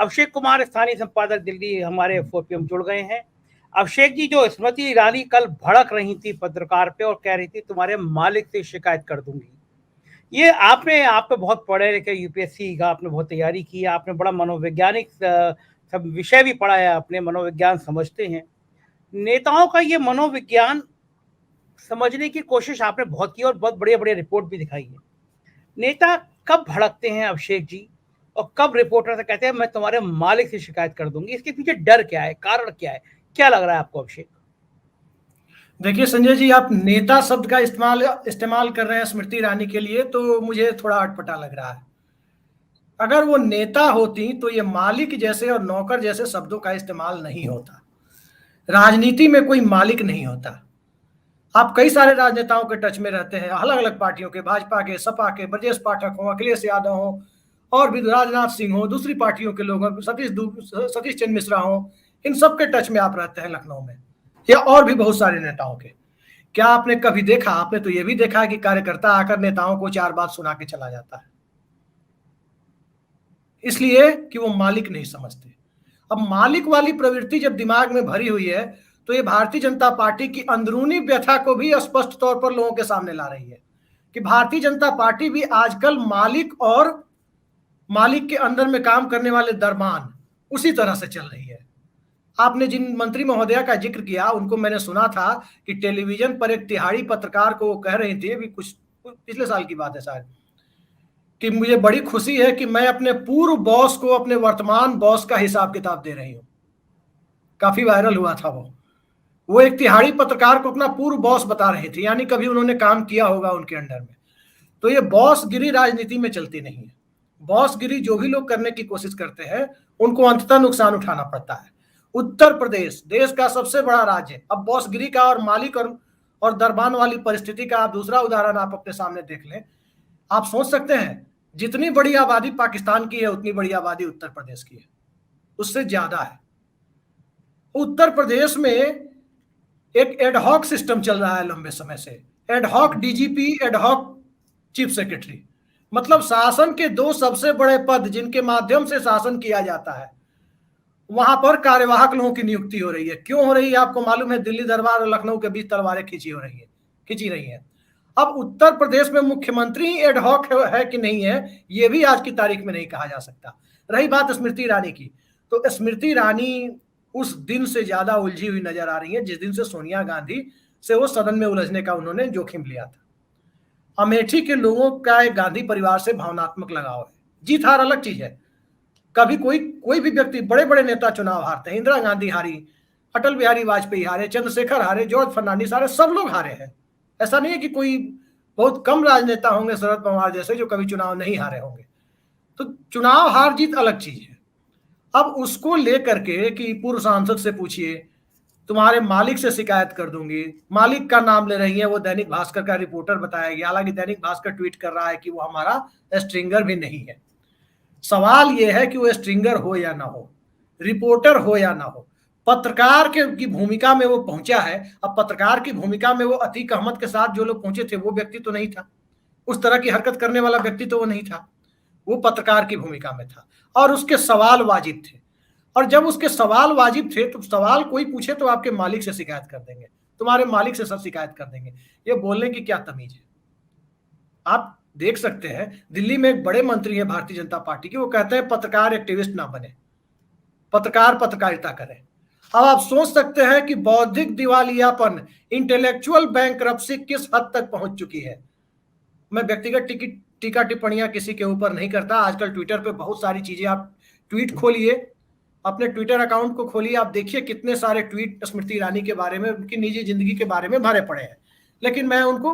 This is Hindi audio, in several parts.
अभिषेक कुमार स्थानीय संपादक दिल्ली हमारे 4PM जुड़ गए हैं। अभिषेक जी, जो स्मृति ईरानी कल भड़क रही थी पत्रकार पे और कह रही थी तुम्हारे मालिक से शिकायत कर दूंगी, ये आप पे बहुत पढ़े लिखे, यूपीएससी का आपने बहुत तैयारी की है, आपने बड़ा मनोवैज्ञानिक सब विषय भी पढ़ा है, आपने मनोविज्ञान समझते हैं। नेताओं का ये मनोविज्ञान समझने की कोशिश आपने बहुत की और बहुत बढ़िया बढ़िया रिपोर्ट भी दिखाई है। नेता कब भड़कते हैं अभिषेक जी, और कब रिपोर्टर से कहते हैं मैं तुम्हारे मालिक से शिकायत कर दूंगी? इसके पीछे डर क्या है, कारण क्या है, क्या लग रहा है आपको अभिषेक? देखिए संजय जी, आप नेता शब्द का इस्तेमाल कर रहे हैं स्मृति ईरानी के लिए, तो मुझे थोड़ा अटपटा लग रहा है। अगर वो नेता होती तो ये मालिक जैसे और नौकर जैसे शब्दों का इस्तेमाल नहीं होता। राजनीति में कोई मालिक नहीं होता। आप कई सारे राजनेताओं के टच में रहते हैं, अलग अलग पार्टियों के, भाजपा के, सपा के, ब्रजेश पाठक हो, अखिलेश यादव हो, और भी राजनाथ सिंह हो, दूसरी पार्टियों के लोग, सतीश चंद्र मिश्रा हो, इन सब के टच में आप रहते हैं लखनऊ में, या और भी बहुत सारे नेताओं के। क्या आपने कभी देखा, आपने तो ये भी देखा है कि कार्यकर्ता आकर नेताओं को 4 बात सुना के चला जाता है, इसलिए कि वो मालिक नहीं समझते। अब मालिक वाली प्रवृत्ति जब दिमाग में भरी हुई है, तो ये भारतीय जनता पार्टी की अंदरूनी व्यथा को भी स्पष्ट तौर पर लोगों के सामने ला रही है कि भारतीय जनता पार्टी भी आजकल मालिक और मालिक के अंदर में काम करने वाले दरबान उसी तरह से चल रही है। आपने जिन मंत्री महोदया का जिक्र किया, उनको मैंने सुना था कि टेलीविजन पर एक तिहाड़ी पत्रकार को वो कह रही थी, अभी कुछ पिछले साल की बात है शायद, कि मुझे बड़ी खुशी है कि मैं अपने पूर्व बॉस को अपने वर्तमान बॉस का हिसाब किताब दे रही हूं। काफी वायरल हुआ था वो एक तिहाड़ी पत्रकार को अपना पूर्व बॉस बता रही थी, यानी कभी उन्होंने काम किया होगा उनके अंडर में। तो ये बॉसगिरी राजनीति में चलती नहीं है। बॉसगिरी जो भी लोग करने की कोशिश करते हैं, उनको अंततः नुकसान उठाना पड़ता है। उत्तर प्रदेश देश का सबसे बड़ा राज्य, अब बॉसगिरी का और मालिक और दरबान वाली परिस्थिति का आप दूसरा उदाहरण आप अपने सामने देख लें। आप सोच सकते हैं, जितनी बड़ी आबादी पाकिस्तान की है, उतनी बड़ी आबादी उत्तर प्रदेश की है, उससे ज्यादा है। उत्तर प्रदेश में एक एडहॉक सिस्टम चल रहा है लंबे समय से, ad hoc DGP, ad hoc chief secretary, मतलब शासन के 2 सबसे बड़े पद जिनके माध्यम से शासन किया जाता है, वहां पर कार्यवाहक लोगों की नियुक्ति हो रही है। क्यों हो रही है आपको मालूम है? दिल्ली दरबार और लखनऊ के बीच तलवारें खींची रही है। अब उत्तर प्रदेश में मुख्यमंत्री एडहॉक है कि नहीं है, यह भी आज की तारीख में नहीं कहा जा सकता। रही बात स्मृति ईरानी की, तो स्मृति ईरानी उस दिन से ज्यादा उलझी हुई नजर आ रही है जिस दिन से सोनिया गांधी से वो सदन में उलझने का उन्होंने जोखिम लिया था। अमेठी के लोगों का एक गांधी परिवार से भावनात्मक लगाव है। जीत हार अलग चीज है। कभी कोई भी व्यक्ति, बड़े बड़े नेता चुनाव हारते हैं। इंदिरा गांधी हारी, अटल बिहारी वाजपेयी हारे, चंद्रशेखर हारे, जॉर्ज फर्नांडिस हारे, सब लोग हारे हैं। ऐसा नहीं है कि कोई बहुत कम राजनेता होंगे शरद पवार जैसे जो कभी चुनाव नहीं हारे होंगे। तो चुनाव हार जीत अलग चीज है। अब उसको लेकर के कि पूर्व सांसद से पूछिए, तुम्हारे मालिक से शिकायत कर दूंगी, मालिक का नाम ले रही है, वो दैनिक भास्कर का रिपोर्टर बताया गया। हालांकि दैनिक भास्कर ट्वीट कर रहा है कि वो हमारा स्ट्रिंगर भी नहीं है। सवाल यह है कि वो स्ट्रिंगर हो या ना हो, रिपोर्टर हो या ना हो, पत्रकार की भूमिका में वो पहुंचा है। अब पत्रकार की भूमिका में वो अतीक अहमद के साथ जो लोग पहुंचे थे, वो व्यक्ति तो नहीं था, उस तरह की हरकत करने वाला व्यक्ति तो वो नहीं था। वो पत्रकार की भूमिका में था और उसके सवाल वाजिब थे। और जब उसके सवाल वाजिब थे, तो सवाल कोई पूछे तो आपके मालिक से शिकायत कर देंगे, तुम्हारे मालिक से सब शिकायत कर देंगे। ये बोलने की क्या तमीज है? आप देख सकते हैं, दिल्ली में एक बड़े मंत्री हैं भारतीय जनता पार्टी के, वो कहते हैं पत्रकार एक्टिविस्ट ना बने, पत्रकार पत्रकारिता करें। अब आप सोच सकते हैं कि बौद्धिक दिवालियापन, इंटेलेक्चुअल बैंकरप्सी किस हद तक पहुंच चुकी है। मैं व्यक्तिगत टीका टिप्पणियां किसी के ऊपर नहीं करता। आजकल ट्विटर पे बहुत सारी चीजें, आप ट्वीट खोलिए, अपने ट्विटर अकाउंट को खोलिए, आप देखिए कितने सारे ट्वीट स्मृति ईरानी के बारे में, उनकी निजी जिंदगी के बारे में भरे पड़े हैं। लेकिन मैं उनको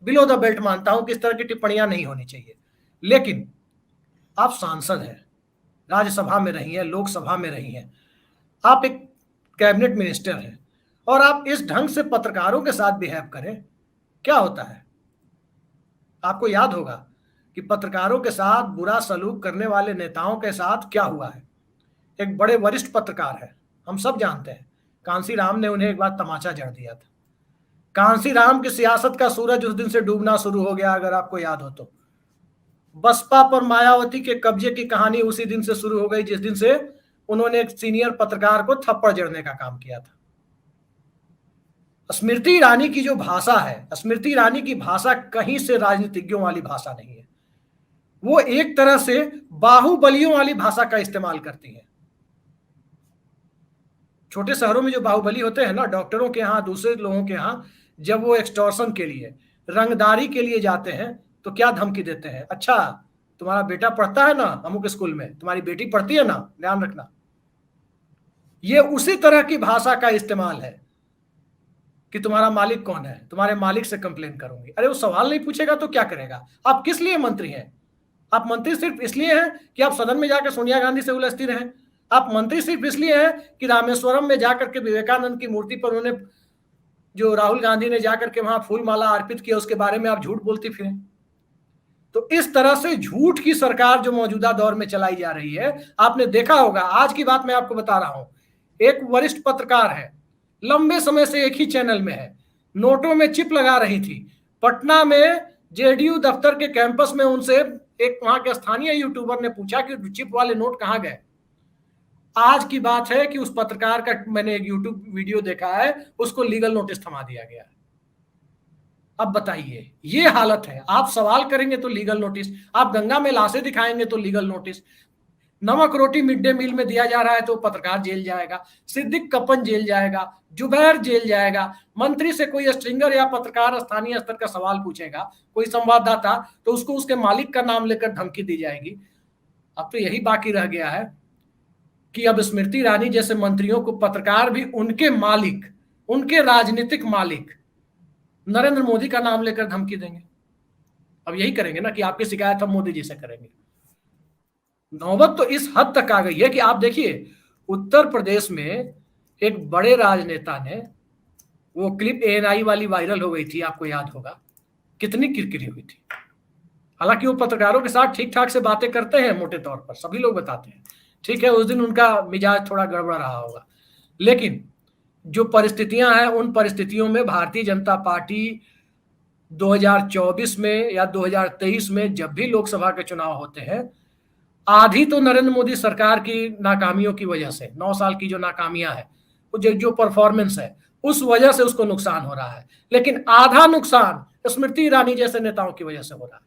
बिलो द बेल्ट मानता हूं कि इस तरह की टिप्पणियां नहीं होनी चाहिए। लेकिन आप सांसद हैं, राज्यसभा में रही हैं, लोकसभा में रही हैं, आप एक कैबिनेट मिनिस्टर हैं, और आप इस ढंग से पत्रकारों के साथ बिहेव करें, क्या होता है? आपको याद होगा कि पत्रकारों के साथ बुरा सलूक करने वाले नेताओं के साथ क्या हुआ है। एक बड़े वरिष्ठ पत्रकार है, हम सब जानते हैं, कांसी राम ने उन्हें एक बार तमाचा जड़ दिया था। कांसी राम की सियासत का सूरज उस दिन से डूबना शुरू हो गया, अगर आपको याद हो तो। बसपा पर मायावती के कब्जे की कहानी उसी दिन से शुरू हो गई जिस दिन से उन्होंने एक सीनियर पत्रकार को थप्पड़ जड़ने का काम किया था। स्मृति ईरानी की जो भाषा है, स्मृति ईरानी की भाषा कहीं से राजनीतिज्ञों वाली भाषा नहीं है। वो एक तरह से बाहुबलियों वाली भाषा का इस्तेमाल करती है। छोटे शहरों में जो बाहुबली होते हैं ना, डॉक्टरों के यहाँ, दूसरे लोगों के यहाँ, जब वो एक्सटॉर्शन के लिए, रंगदारी के लिए जाते हैं तो क्या धमकी देते हैं, अच्छा तुम्हारा बेटा पढ़ता है ना अमुक स्कूल में, तुम्हारी बेटी पढ़ती है ना, ध्यान रखना। ये उसी तरह की भाषा का इस्तेमाल है कि तुम्हारा मालिक कौन है, तुम्हारे मालिक से कंप्लेन करूंगी। अरे वो सवाल नहीं पूछेगा तो क्या करेगा? आप किस लिए मंत्री हैं? आप मंत्री सिर्फ इसलिए हैं कि आप सदन में जाकर सोनिया गांधी से उलझती रहें। आप मंत्री सिर्फ इसलिए हैं कि रामेश्वरम में जाकर के विवेकानंद की मूर्ति पर उन्होंने, जो राहुल गांधी ने जाकर के वहां फूल माला अर्पित किया, उसके बारे में आप झूठ बोलती फिरें। तो इस तरह से झूठ की सरकार जो मौजूदा दौर में चलाई जा रही है, आपने देखा होगा। आज की बात मैं आपको बता रहा हूं, एक वरिष्ठ पत्रकार है, लंबे समय से एक ही चैनल में है, नोटों में चिप लगा रही थी। पटना में जेडीयू दफ्तर के कैंपस में उनसे एक वहां के स्थानीय यूट्यूबर ने पूछा कि चिप वाले नोट कहां गए। आज की बात है कि उस पत्रकार का मैंने एक यूट्यूब वीडियो देखा है, उसको लीगल नोटिस थमा दिया गया है। अब बताइए, ये हालत है। आप सवाल करेंगे तो लीगल नोटिस, आप गंगा में लाशें दिखाएंगे तो लीगल नोटिस, नमक रोटी मिड डे मील में दिया जा रहा है तो पत्रकार जेल जाएगा, सिद्दीक कपन जेल जाएगा, जुबैर जेल जाएगा। मंत्री से कोई स्ट्रिंगर या पत्रकार स्थानीय स्तर का सवाल पूछेगा, कोई संवाददाता, तो उसको उसके मालिक का नाम लेकर धमकी दी जाएगी। अब तो यही बाकी रह गया है कि अब स्मृति ईरानी जैसे मंत्रियों को पत्रकार भी उनके मालिक, उनके राजनीतिक मालिक नरेंद्र मोदी का नाम लेकर धमकी देंगे। अब यही करेंगे ना कि आपकी शिकायत हम मोदी जी से करेंगे। नौबत तो इस हद तक आ गई है कि आप देखिए, उत्तर प्रदेश में एक बड़े राजनेता ने, वो क्लिप एएनआई वाली वायरल हो गई थी, आपको याद होगा, कितनी किरकिरी हुई थी। हालांकि वो पत्रकारों के साथ ठीक ठाक से बातें करते हैं, मोटे तौर पर सभी लोग बताते हैं, ठीक है, उस दिन उनका मिजाज थोड़ा गड़बड़ रहा होगा, लेकिन जो परिस्थितियां हैं, उन परिस्थितियों में भारतीय जनता पार्टी 2024 में या 2023 में जब भी लोकसभा के चुनाव होते हैं, आधी तो नरेंद्र मोदी सरकार की नाकामियों की वजह से, 9 साल की जो नाकामियां हैं, जो परफॉर्मेंस है, उस वजह से उसको नुकसान हो रहा है, लेकिन आधा नुकसान स्मृति ईरानी जैसे नेताओं की वजह से हो रहा है।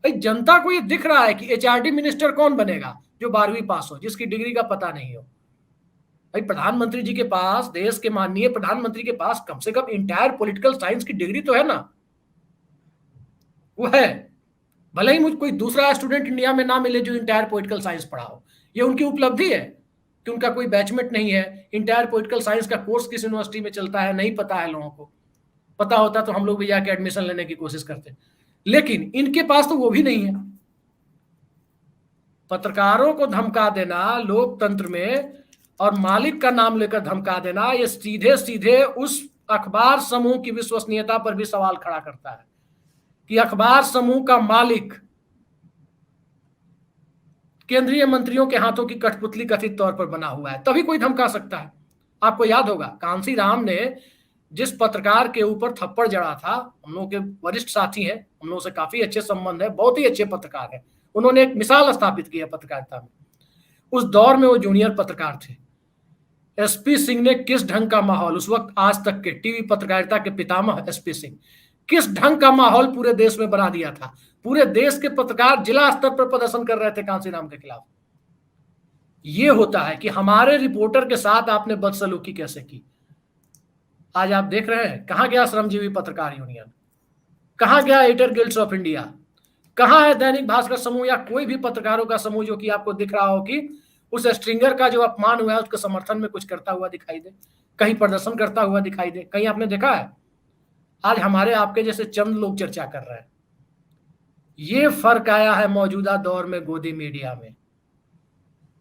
भाई जनता को ये दिख रहा है कि एचआरडी मिनिस्टर कौन बनेगा जो 12वीं पास हो, जिसकी डिग्री का पता नहीं हो। भाई प्रधानमंत्री जी के पास, देश के माननीय प्रधानमंत्री के पास कम से कम इंटायर पॉलिटिकल साइंस की डिग्री तो है ना, वो है। भले ही मुझे कोई दूसरा स्टूडेंट इंडिया में ना मिले जो इंटायर पॉलिटिकल साइंस पढ़ा हो, ये उनकी उपलब्धि है कि उनका कोई बैचमेट नहीं है। इंटायर पॉलिटिकल साइंस का कोर्स किस यूनिवर्सिटी में चलता है नहीं पता है लोगों को, पता होता तो हम लोग भी जाके एडमिशन लेने की कोशिश करते, लेकिन इनके पास तो वो भी नहीं है। पत्रकारों को धमका देना लोकतंत्र में और मालिक का नाम लेकर धमका देना, ये सीधे सीधे उस अखबार समूह की विश्वसनीयता पर भी सवाल खड़ा करता है कि अखबार समूह का मालिक केंद्रीय मंत्रियों के हाथों की कठपुतली कथित तौर पर बना हुआ है, तभी कोई धमका सकता है। आपको याद होगा कांसी राम ने जिस पत्रकार के ऊपर थप्पड़ जड़ा था, हम लोगों के वरिष्ठ साथी हैं, हम लोगों से काफी अच्छे संबंध है, बहुत ही अच्छे पत्रकार हैं, उन्होंने एक मिसाल स्थापित की है पत्रकारिता में। उस दौर में वो जूनियर पत्रकार थे। एसपी सिंह ने किस ढंग का माहौल, उस वक्त आज तक के टीवी पत्रकारिता के पितामह एसपी सिंह, किस ढंग का माहौल पूरे देश में बना दिया था। पूरे देश के पत्रकार जिला स्तर पर प्रदर्शन कर रहे थे कांसीराम के खिलाफ। ये होता है कि हमारे रिपोर्टर के साथ आपने बदसलूकी कैसे की। आज आप देख रहे हैं कहां गया श्रमजीवी पत्रकार यूनियन, कहां गया एडिटर गिल्ड्स ऑफ इंडिया, कहां है दैनिक भास्कर समूह या कोई भी पत्रकारों का समूह जो कि आपको दिख रहा हो कि उस स्ट्रिंगर का जो अपमान हुआ है उसके समर्थन में कुछ करता हुआ दिखाई दे, कहीं प्रदर्शन करता हुआ दिखाई दे। कहीं आपने देखा है? आज हमारे आपके जैसे चंद लोग चर्चा कर रहे हैं। ये फर्क आया है मौजूदा दौर में गोदी मीडिया में।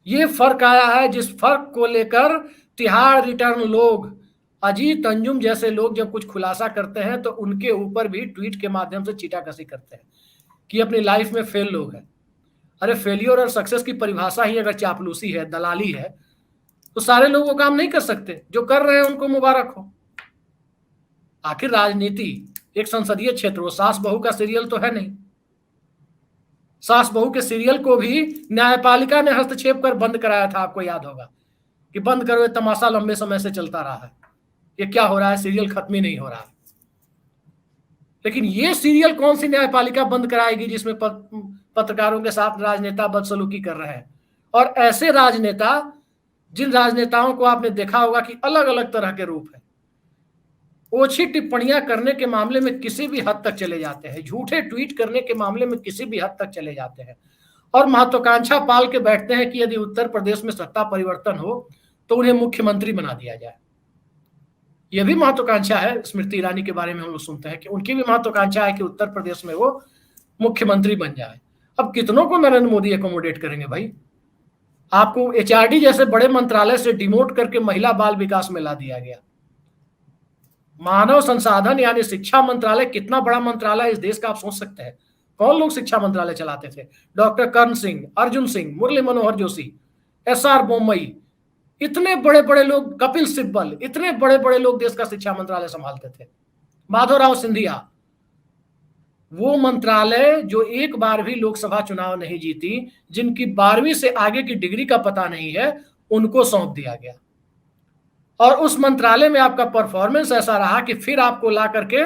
ये फर्क आया है जिस फर्क को लेकर तिहाड़ रिटर्न लोग, अजीत अंजुम जैसे लोग जब कुछ खुलासा करते हैं तो उनके ऊपर भी ट्वीट के माध्यम से चीटाकसी करते हैं कि अपनी लाइफ में फेल लोग हैं। अरे फेलियर और सक्सेस की परिभाषा ही अगर चापलूसी है, दलाली है, तो सारे लोग वो काम नहीं कर सकते। जो कर रहे हैं उनको मुबारक हो। आखिर राजनीति एक संसदीय क्षेत्र हो, सास बहू का सीरियल तो है नहीं। सास बहू के सीरियल को भी न्यायपालिका ने हस्तक्षेप कर बंद कराया था, आपको याद होगा कि बंद करो, ये तमाशा लंबे समय से चलता रहा है, ये क्या हो रहा है, सीरियल खत्म ही नहीं हो रहा है। लेकिन ये सीरियल कौन सी न्यायपालिका बंद कराएगी जिसमें पत्रकारों के साथ राजनेता बदसलूकी कर रहे हैं। और ऐसे राजनेता, जिन राजनेताओं को आपने देखा होगा कि अलग अलग तरह के रूप है, ओछी टिप्पणियां करने के मामले में किसी भी हद तक चले जाते हैं, झूठे ट्वीट करने के मामले में किसी भी हद तक चले जाते हैं, और महत्वाकांक्षा पाल के बैठते हैं कि यदि उत्तर प्रदेश में सत्ता परिवर्तन हो तो उन्हें मुख्यमंत्री बना दिया जाए। यह भी महत्वाकांक्षा है। स्मृति ईरानी के बारे में हम लोग सुनते हैं कि उनकी भी महत्वाकांक्षा है कि उत्तर प्रदेश में वो मुख्यमंत्री बन जाए। अब कितनों को नरेंद्र मोदी एकोमोडेट करेंगे भाई? आपको एचआरडी जैसे बड़े मंत्रालय से डिमोट करके महिला बाल विकास में ला दिया गया। मानव संसाधन यानी शिक्षा मंत्रालय कितना बड़ा मंत्रालय इस देश का, आप सोच सकते हैं। कौन लोग शिक्षा मंत्रालय चलाते थे? डॉक्टर कर्ण सिंह, अर्जुन सिंह, मुरली मनोहर जोशी, एसआर बोम्मई, इतने बड़े बड़े लोग, कपिल सिब्बल, इतने बड़े बड़े लोग देश का शिक्षा मंत्रालय संभालते थे। माधवराव सिंधिया, वो मंत्रालय जो एक बार भी लोकसभा चुनाव नहीं जीती, जिनकी 12वीं से आगे की डिग्री का पता नहीं है, उनको सौंप दिया गया। और उस मंत्रालय में आपका परफॉर्मेंस ऐसा रहा कि फिर आपको ला करके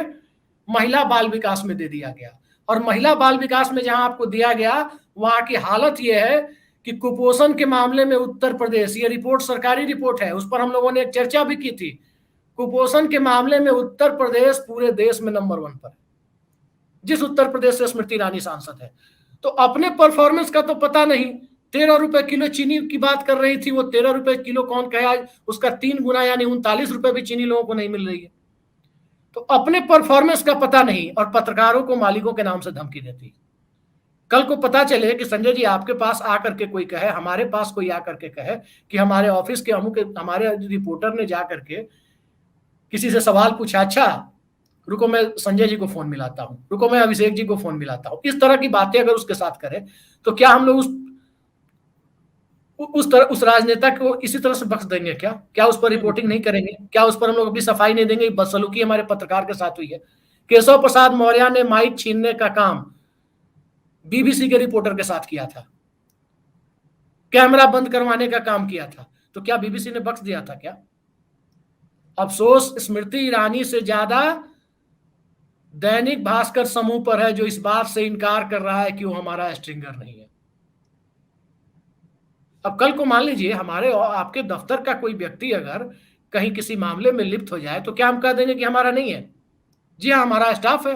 महिला बाल विकास में दे दिया गया। और महिला बाल विकास में जहां आपको दिया गया, वहां की हालत यह है कि कुपोषण के मामले में उत्तर प्रदेश, ये रिपोर्ट सरकारी रिपोर्ट है, उस पर हम लोगों ने एक चर्चा भी की थी, कुपोषण के मामले में उत्तर प्रदेश पूरे देश में नंबर 1 पर है, जिस उत्तर प्रदेश से स्मृति ईरानी सांसद है। तो अपने परफॉर्मेंस का तो पता नहीं, 13 रुपए किलो चीनी की बात कर रही थी, वो 13 रुपए किलो कौन कहे, आज उसका 3 गुना यानी 39 रुपए भी चीनी लोगों को नहीं मिल रही है। तो अपने परफॉर्मेंस का पता नहीं, और पत्रकारों को मालिकों के नाम से धमकी देती। कल को पता चले कि संजय जी आपके पास आकर के कोई कहे, हमारे पास कोई आकर के कहे कि हमारे ऑफिस के हमारे रिपोर्टर ने जाकर के किसी से सवाल पूछा, अच्छा रुको मैं संजय जी को फोन मिलाता हूं, रुको मैं अभिषेक जी को फोन मिलाता हूं, इस तरह की बातें अगर उसके साथ करें, तो क्या हम लोग उस राजनेता को इसी तरह से बख्श देंगे? क्या उस पर रिपोर्टिंग नहीं करेंगे? क्या उस पर हम लोग अपनी सफाई नहीं देंगे? बदसलूकी हमारे पत्रकार के साथ हुई है। केशव प्रसाद मौर्य ने माइक छीनने का काम बीबीसी के रिपोर्टर के साथ किया था, कैमरा बंद करवाने का काम किया था, तो क्या बीबीसी ने बख्श दिया था क्या? अफसोस स्मृति ईरानी से ज्यादा दैनिक भास्कर समूह पर है, जो इस बात से इनकार कर रहा है कि वो हमारा स्ट्रिंगर नहीं है। अब कल को मान लीजिए हमारे और आपके दफ्तर का कोई व्यक्ति अगर कहीं किसी मामले में लिप्त हो जाए, तो क्या हम कह देंगे कि हमारा नहीं है? जी हाँ, हमारा स्टाफ है,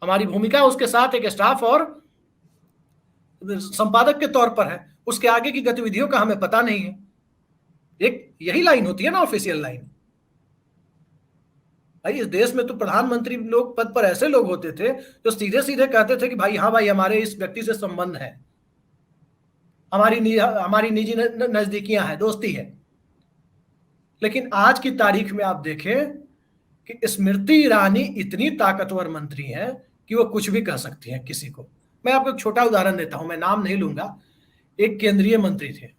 हमारी भूमिका उसके साथ एक स्टाफ और संपादक के तौर पर है, उसके आगे की गतिविधियों का हमें पता नहीं है। एक यही लाइन होती है ना, ऑफिशियल लाइन। भाई इस देश में तो प्रधानमंत्री लोग पद पर ऐसे लोग होते थे जो सीधे सीधे कहते थे कि भाई हाँ भाई हमारे इस व्यक्ति से संबंध है, हमारी निजी नजदीकियां हैं, दोस्ती है। लेकिन आज की तारीख में आप देखें कि स्मृति ईरानी इतनी ताकतवर मंत्री हैं कि वो कुछ भी कह सकती हैं किसी को। मैं आपको एक छोटा उदाहरण देता हूं, मैं नाम नहीं लूंगा। एक केंद्रीय मंत्री थे,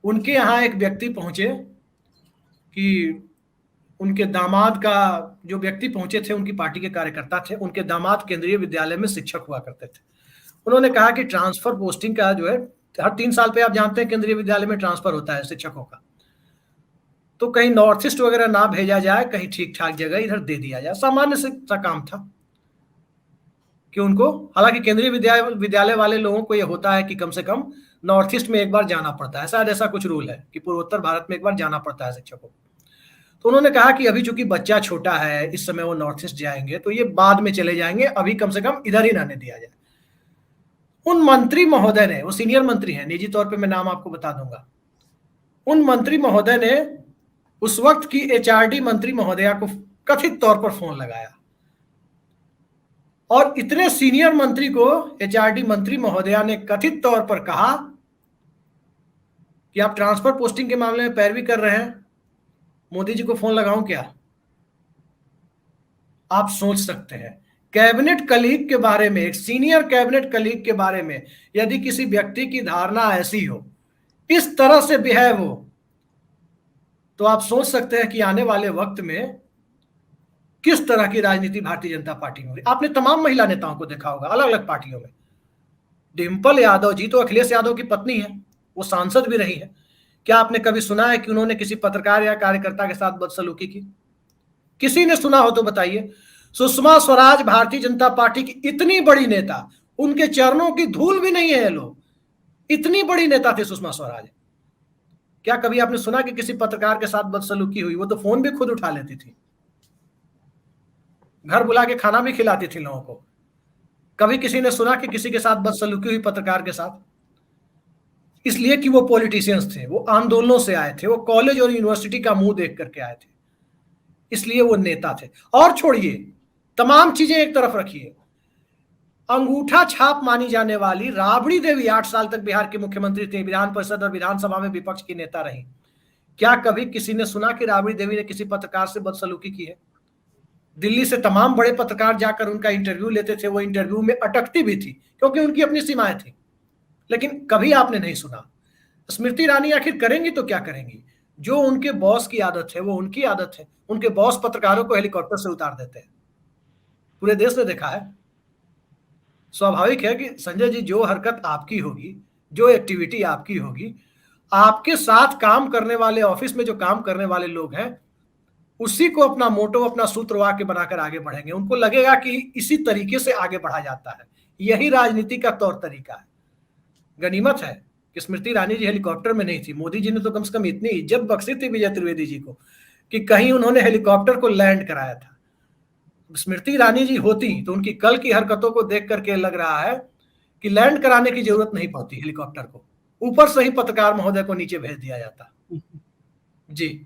उनके यहाँ एक व्यक्ति पहुंचे कि उनके दामाद का, जो व्यक्ति पहुंचे थे उनकी पार्टी के कार्यकर्ता थे, उनके दामाद केंद्रीय विद्यालय में शिक्षक हुआ करते थे। उन्होंने कहा कि ट्रांसफर पोस्टिंग का जो है हर 3 साल पे, आप जानते हैं केंद्रीय विद्यालय में ट्रांसफर होता है शिक्षकों का, तो कहीं नॉर्थ ईस्ट वगैरह ना भेजा जाए, कहीं ठीक ठाक जगह इधर दे दिया जाए। सामान्य सा काम था कि उनको, हालांकि केंद्रीय विद्यालय वाले लोगों को यह होता है कि कम से कम नॉर्थ ईस्ट में एक बार जाना पड़ता है, शायद ऐसा कुछ रूल है कि पूर्वोत्तर भारत में एक बार जाना पड़ता है शिक्षकों को। तो उन्होंने कहा कि अभी चूंकि बच्चा छोटा है, इस समय वो नॉर्थ ईस्ट जाएंगे तो ये बाद में चले जाएंगे, अभी कम से कम इधर ही रहने दिया जाए। उन मंत्री महोदय ने, वो सीनियर मंत्री हैं, निजी तौर पे मैं नाम आपको बता दूंगा, उन मंत्री महोदय ने उस वक्त की एचआरडी मंत्री महोदया को कथित तौर पर फोन लगाया, और इतने सीनियर मंत्री को एचआरडी मंत्री महोदया ने कथित तौर पर कहा कि आप ट्रांसफर पोस्टिंग के मामले में पैरवी कर रहे हैं, मोदी जी को फोन लगाऊं क्या? आप सोच सकते हैं, कैबिनेट कलीग के बारे में, एक सीनियर कैबिनेट कलीग के बारे में यदि किसी व्यक्ति की धारणा ऐसी हो, इस तरह से बिहेव हो, तो आप सोच सकते हैं कि आने वाले वक्त में किस तरह की राजनीति भारतीय जनता पार्टी में होगी। आपने तमाम महिला नेताओं को देखा होगा अलग अलग पार्टियों में, डिंपल यादव जी तो अखिलेश यादव की पत्नी है, वो सांसद भी रही है। क्या आपने कभी सुना है कि उन्होंने किसी पत्रकार या कार्यकर्ता के साथ बदसलूकी की? किसी ने सुना हो तो बताइए। सुषमा स्वराज भारतीय जनता पार्टी की इतनी बड़ी नेता, उनके चरणों की धूल भी नहीं है ये लोग, इतनी बड़ी नेता थी सुषमा स्वराज। क्या कभी आपने सुना कि किसी पत्रकार के साथ बदसलूकी हुई? वो तो फोन भी खुद उठा लेती थी, घर बुला के खाना भी खिलाती थी लोगों को। कभी किसी ने सुना कि किसी के साथ बदसलूकी हुई पत्रकार के साथ? इसलिए कि वो पॉलिटिशियंस थे, वो आंदोलनों से आए थे, वो कॉलेज और यूनिवर्सिटी का मुंह देख करके आए थे, इसलिए वो नेता थे। और छोड़िए, तमाम चीजें एक तरफ रखिए, अंगूठा छाप मानी जाने वाली राबड़ी देवी 8 साल तक बिहार की मुख्यमंत्री थी, विधान परिषद और विधानसभा में विपक्ष की नेता रही। क्या कभी किसी ने सुना कि राबड़ी देवी ने किसी पत्रकार से बदसलूकी की है? दिल्ली से तमाम बड़े पत्रकार जाकर उनका इंटरव्यू लेते थे, वो इंटरव्यू में अटकती भी थी क्योंकि उनकी अपनी सीमाएं थी, लेकिन कभी आपने नहीं सुना। स्मृति ईरानी आखिर करेंगी तो क्या करेंगी? जो उनके बॉस की आदत है वो उनकी आदत है। उनके बॉस पत्रकारों को हेलीकॉप्टर से उतार देते हैं, पूरे देश ने देखा है। स्वाभाविक है कि संजय जी, जो हरकत आपकी होगी, जो एक्टिविटी आपकी होगी, आपके साथ काम करने वाले, ऑफिस में जो काम करने वाले लोग हैं, उसी को अपना मोटो, अपना सूत्र वाक्य बनाकर आगे बढ़ेंगे। उनको लगेगा कि इसी तरीके से आगे बढ़ा जाता है, यही राजनीति का तौर तरीका है। गनीमत है कि स्मृति ईरानी जी हेलीकॉप्टर में नहीं थी। मोदी जी ने तो कम से कम इतनी इज्जत बख्शी थी विजय त्रिवेदी जी को कि कहीं उन्होंने हेलीकॉप्टर को लैंड कराया था। स्मृति ईरानी जी होती तो उनकी कल की हरकतों को देख करके लग रहा है कि लैंड कराने की जरूरत नहीं पड़ती हेलीकॉप्टर को, ऊपर से ही पत्रकार महोदय को नीचे भेज दिया जाता। जी।